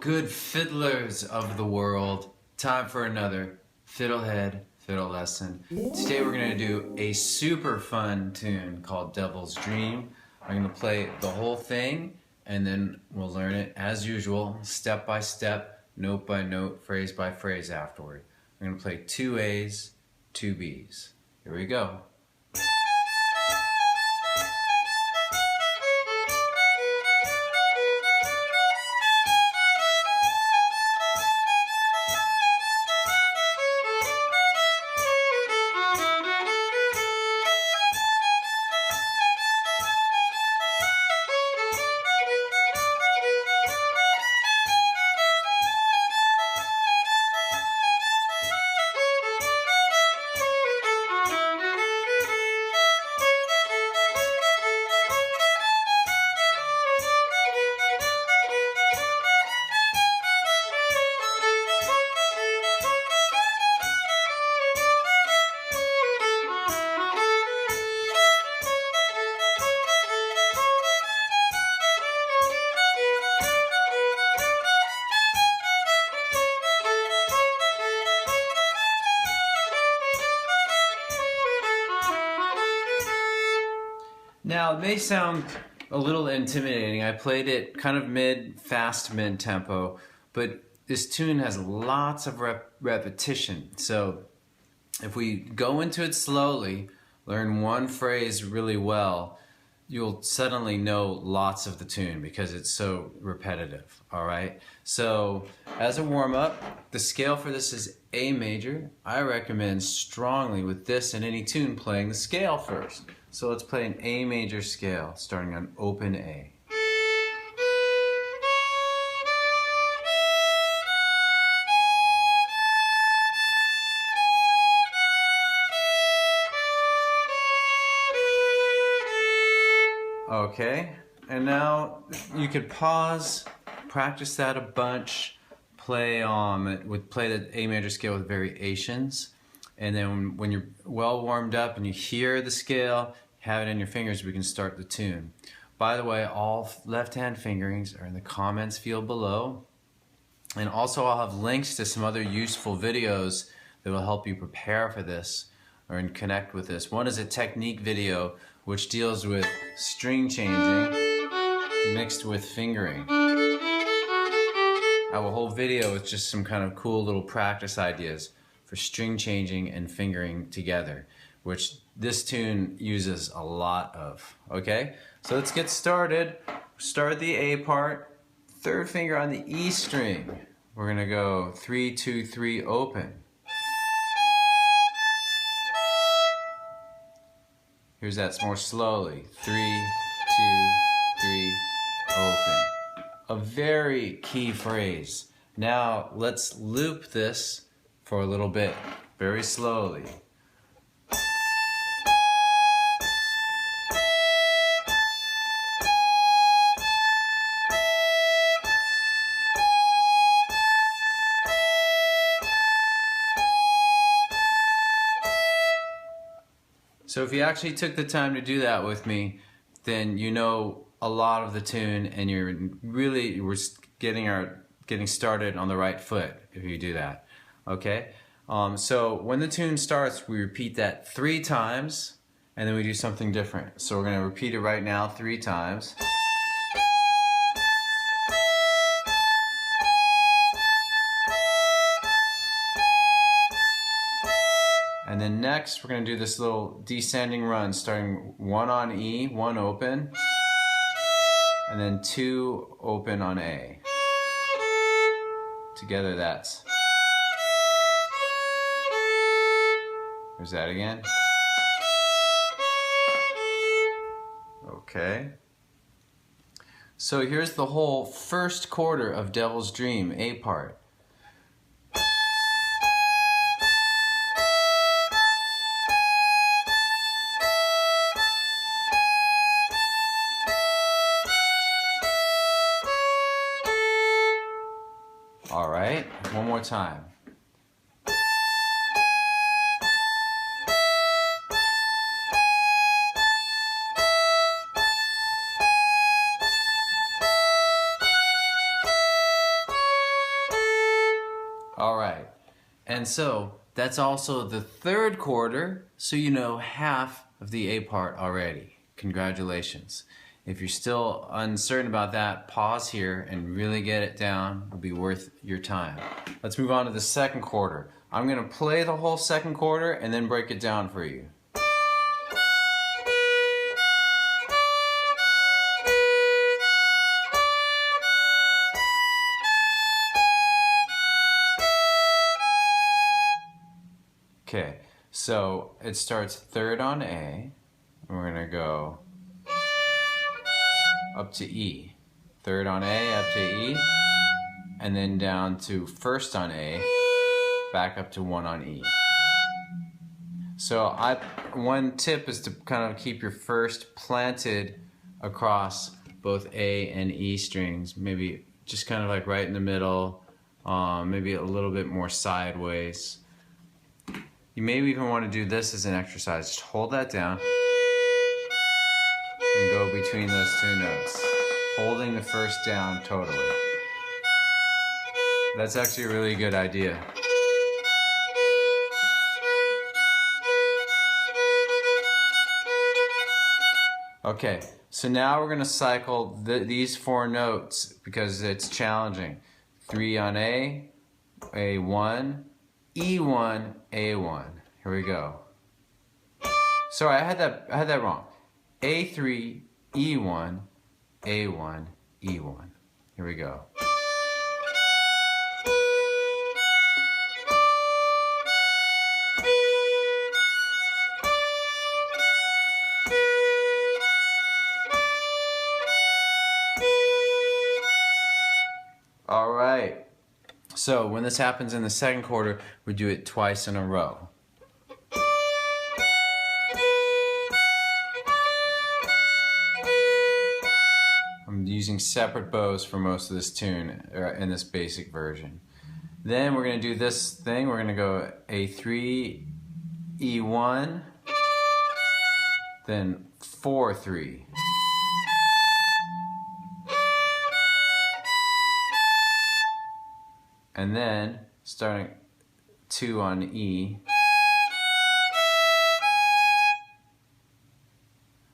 good fiddlers of the world. Time for another FiddleHed fiddle lesson. Today we're going to do a super fun tune called Devil's Dream. I'm going to play the whole thing and then we'll learn it as usual, step by step, note by note, phrase by phrase afterward. We're going to play 2 A's, 2 B's. Here we go. Now, it may sound a little intimidating. I played it kind of fast mid-tempo, but this tune has lots of repetition. So if we go into it slowly, learn one phrase really well, you'll suddenly know lots of the tune because it's so repetitive, all right? So as a warm-up, the scale for this is A major. I recommend strongly with this and any tune playing the scale first. So let's play an A major scale starting on open A. Okay, and now you could pause, practice that a bunch, play the A major scale with variations, and then when you're well warmed up and you hear the scale, have it in your fingers, we can start the tune. By the way, all left-hand fingerings are in the comments field below, and also I'll have links to some other useful videos that will help you prepare for this or connect with this. One is a technique video which deals with string changing mixed with fingering. I have a whole video with just some kind of cool little practice ideas for string changing and fingering together, which this tune uses a lot of. Okay, so let's get started. Start the A part, third finger on the E string. We're gonna go 3, 2, 3, open. Here's that more slowly. 3, 2, 3, open. A very key phrase. Now let's loop this for a little bit, very slowly. So if you actually took the time to do that with me, then you know a lot of the tune and we're getting started on the right foot if you do that. Okay? So when the tune starts, we repeat that 3 times and then we do something different. So we're going to repeat it right now 3 times. And then next, we're going to do this little descending run, starting 1 on E, 1 open, and then 2 open on A. Together that's. There's that again. Okay. So here's the whole first quarter of Devil's Dream, A part. All right, one more time. And so that's also the third quarter, so you know half of the A part already. Congratulations. If you're still uncertain about that, pause here and really get it down. It'll be worth your time. Let's move on to the second quarter. I'm going to play the whole second quarter and then break it down for you. Okay, so it starts third on A, and we're gonna go up to E. Third on A, up to E, and then down to first on A, back up to 1 on E. So one tip is to kind of keep your first planted across both A and E strings, maybe just kind of like right in the middle, maybe a little bit more sideways. You maybe even want to do this as an exercise. Just hold that down and go between those two notes, holding the first down totally. That's actually a really good idea. Okay, so now we're going to cycle these 4 notes because it's challenging. 3 on A, A1, E1, A1. Here we go. Sorry, I had that wrong. A3, E1, A1, E1. Here we go. All right. So when this happens in the second quarter, we do it twice in a row. I'm using separate bows for most of this tune in this basic version. Then we're going to do this thing. We're going to go A3, E1, then 4-3. And then starting 2 on E.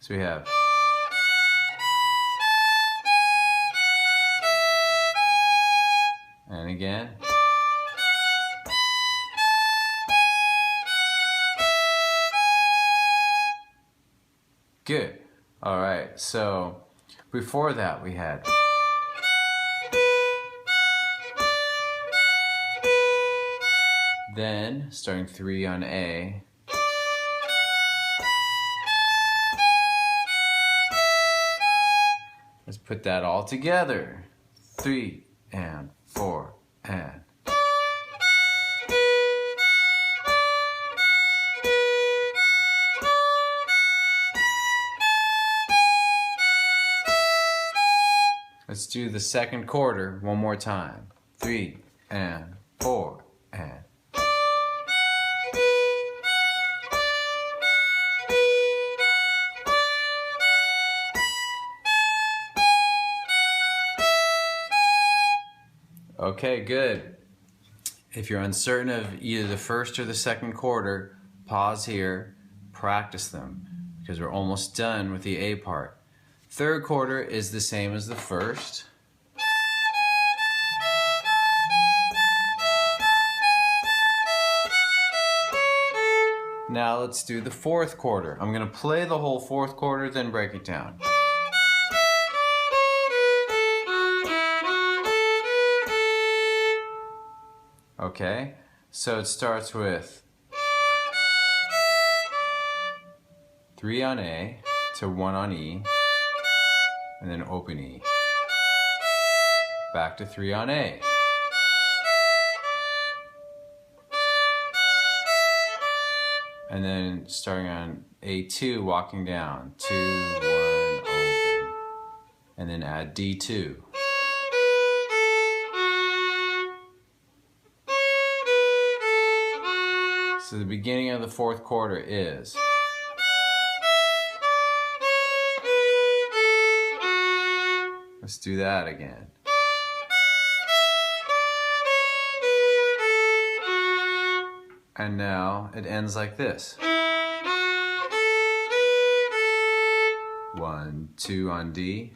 So we have and again. Good. All right. So before that we had then starting 3 on A. Let's put that all together. 3 and 4 and. Let's do the second quarter one more time. 3 and 4 and. Okay, good. If you're uncertain of either the first or the second quarter, pause here, practice them, because we're almost done with the A part. Third quarter is the same as the first. Now let's do the fourth quarter. I'm going to play the whole fourth quarter, then break it down. Okay, so it starts with 3 on A to 1 on E, and then open E. Back to 3 on A. And then starting on A2, walking down, 2, 1, open, and then add D2. So the beginning of the fourth quarter is let's do that again. And now it ends like this. 1, 2 on D,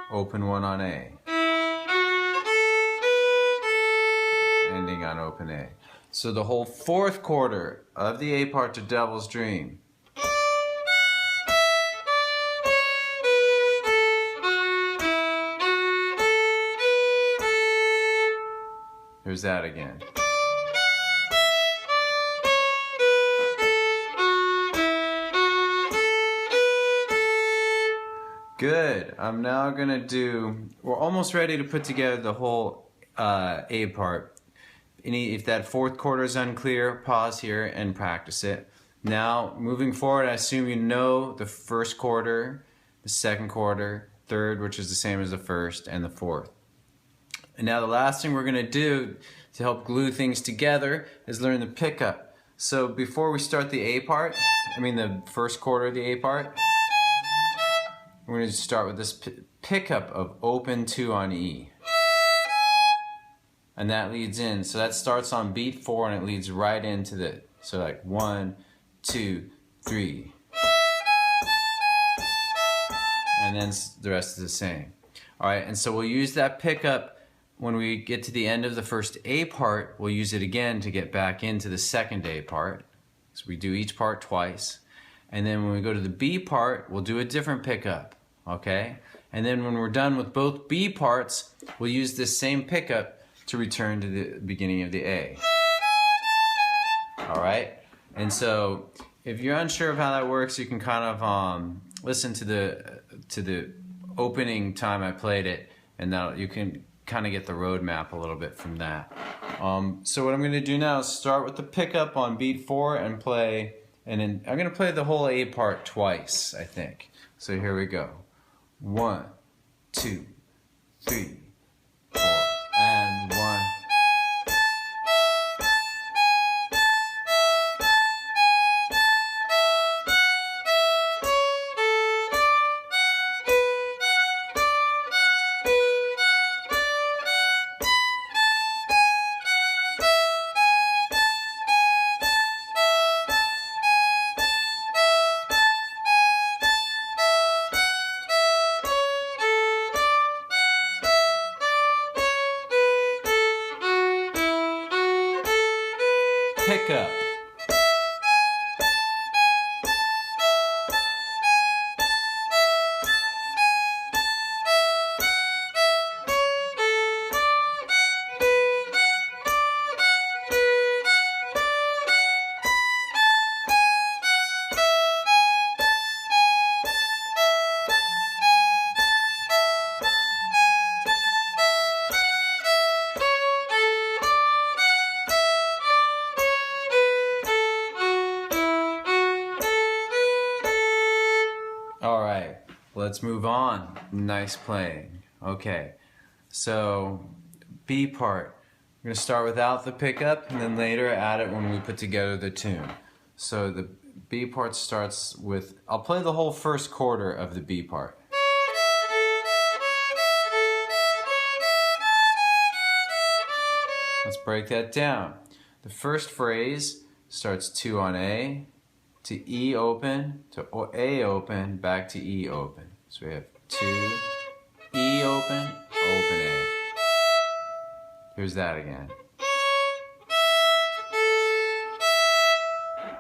open 1 on A, ending on open A. So the whole fourth quarter of the A part to Devil's Dream. Here's that again. Good. I'm now gonna do, we're almost ready to put together the whole A part. If that fourth quarter is unclear, pause here and practice it. Now, moving forward, I assume you know the first quarter, the second quarter, third, which is the same as the first, and the fourth. And now the last thing we're gonna do to help glue things together is learn the pickup. So before we start the A part, the first quarter of the A part, we're going to start with this pickup of open 2 on E. And that leads in. So that starts on beat 4 and it leads right into the, so like 1, 2, 3. And then the rest is the same. Alright, and so we'll use that pickup when we get to the end of the first A part. We'll use it again to get back into the second A part. So we do each part twice. And then when we go to the B part, we'll do a different pickup, okay? And then when we're done with both B parts, we'll use this same pickup to return to the beginning of the A. All right? And so if you're unsure of how that works, you can kind of listen to the opening time I played it, and now you can kind of get the roadmap a little bit from that. So what I'm going to do now is start with the pickup on beat 4 and play. And then I'm going to play the whole A part twice, I think. So here we go. 1, 2, 3, 4, and 1. Pickup. Alright, let's move on. Nice playing. Okay, so B part. We're going to start without the pickup and then later add it when we put together the tune. So the B part starts with, I'll play the whole first quarter of the B part. Let's break that down. The first phrase starts 2 on A, to E open, to A open, back to E open. So we have 2, E open, open A. Here's that again.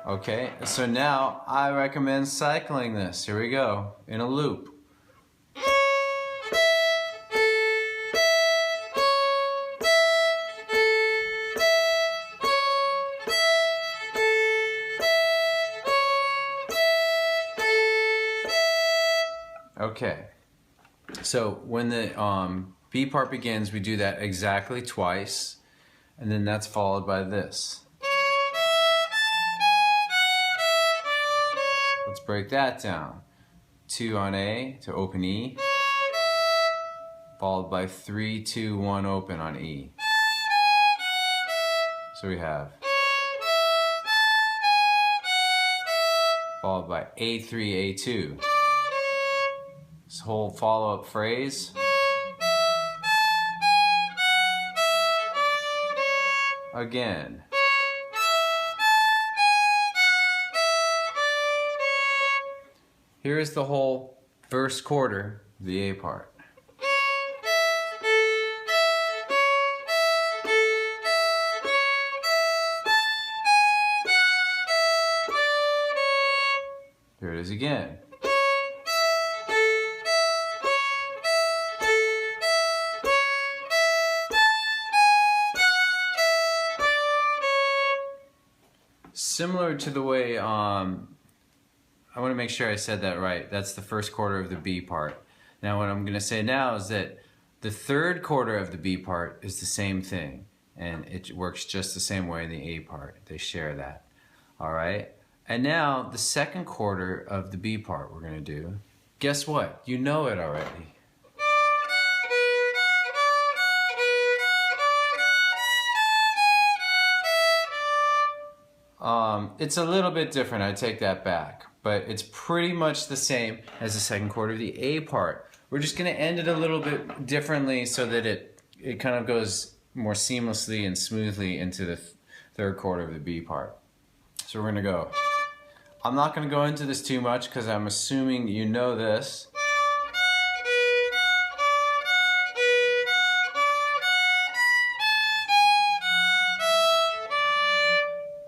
Okay, so now I recommend cycling this. Here we go, in a loop. Okay, so when the B part begins, we do that exactly twice, and then that's followed by this. Let's break that down. 2 on A to open E, followed by 3, 2, 1 open on E. So we have followed by A3, A2. This whole follow-up phrase. Again. here is the whole first quarter of the A part. Here it is again. Similar to the way, I want to make sure I said that right. That's the first quarter of the B part. Now what I'm going to say now is that the third quarter of the B part is the same thing. And it works just the same way in the A part. They share that. Alright? And now the second quarter of the B part we're going to do. Guess what? You know it already. It's a little bit different, I take that back, but it's pretty much the same as the second quarter of the A part. We're just going to end it a little bit differently so that it kind of goes more seamlessly and smoothly into the third quarter of the B part. So we're going to go. I'm not going to go into this too much because I'm assuming you know this.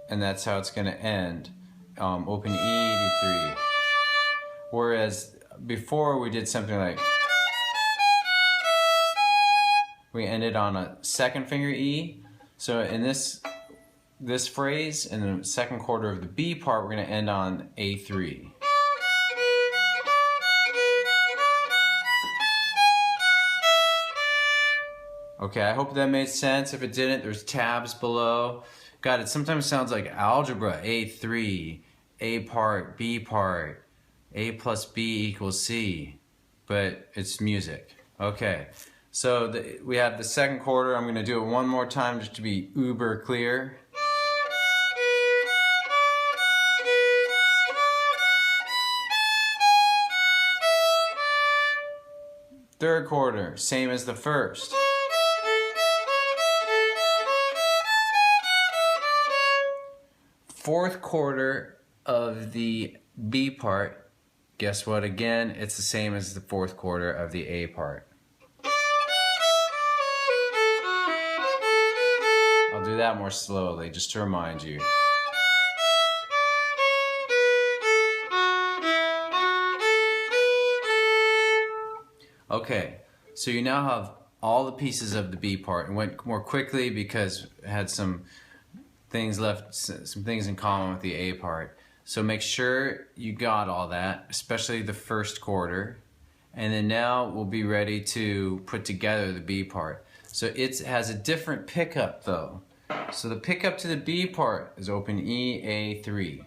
And that's how it's going to end. Open E to 3. Whereas before we did something like, we ended on a second finger E. So in this phrase, in the second quarter of the B part, we're going to end on A3. Okay, I hope that made sense. If it didn't, there's tabs below. God, it sometimes sounds like algebra. A3, A part, B part, A plus B equals C. But it's music. Okay, so we have the second quarter. I'm going to do it one more time just to be uber clear. Third quarter, same as the first. Fourth quarter of the B part, guess what again? It's the same as the fourth quarter of the A part. I'll do that more slowly just to remind you. Okay, so you now have all the pieces of the B part. It went more quickly because it had some things in common with the A part. So make sure you got all that, especially the first quarter. And then now we'll be ready to put together the B part. So it has a different pickup though. So the pickup to the B part is open E, A3.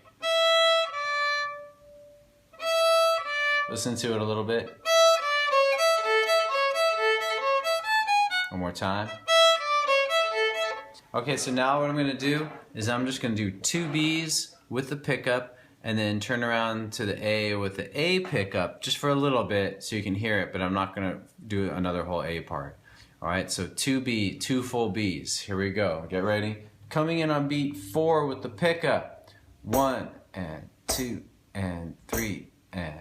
Listen to it a little bit. One more time. Okay, so now what I'm going to do is I'm just going to do 2 B's with the pickup and then turn around to the A with the A pickup just for a little bit so you can hear it, but I'm not going to do another whole A part. Alright, so 2 full B's. Here we go. Get ready. Coming in on beat 4 with the pickup. 1 and 2 and 3 and...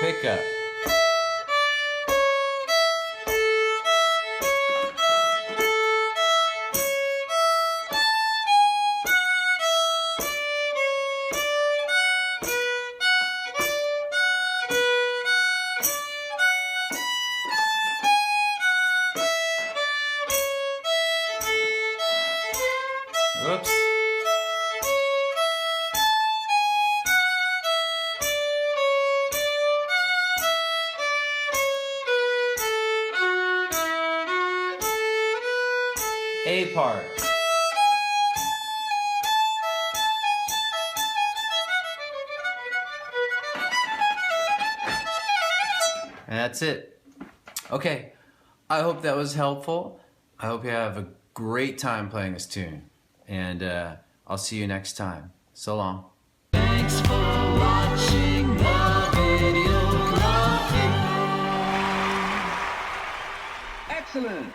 Pickup. Whoops. A part. that's it. Okay, I hope that was helpful. I hope you have a great time playing this tune. And I'll see you next time. So long. Thanks for watching the video. Love you. Excellent.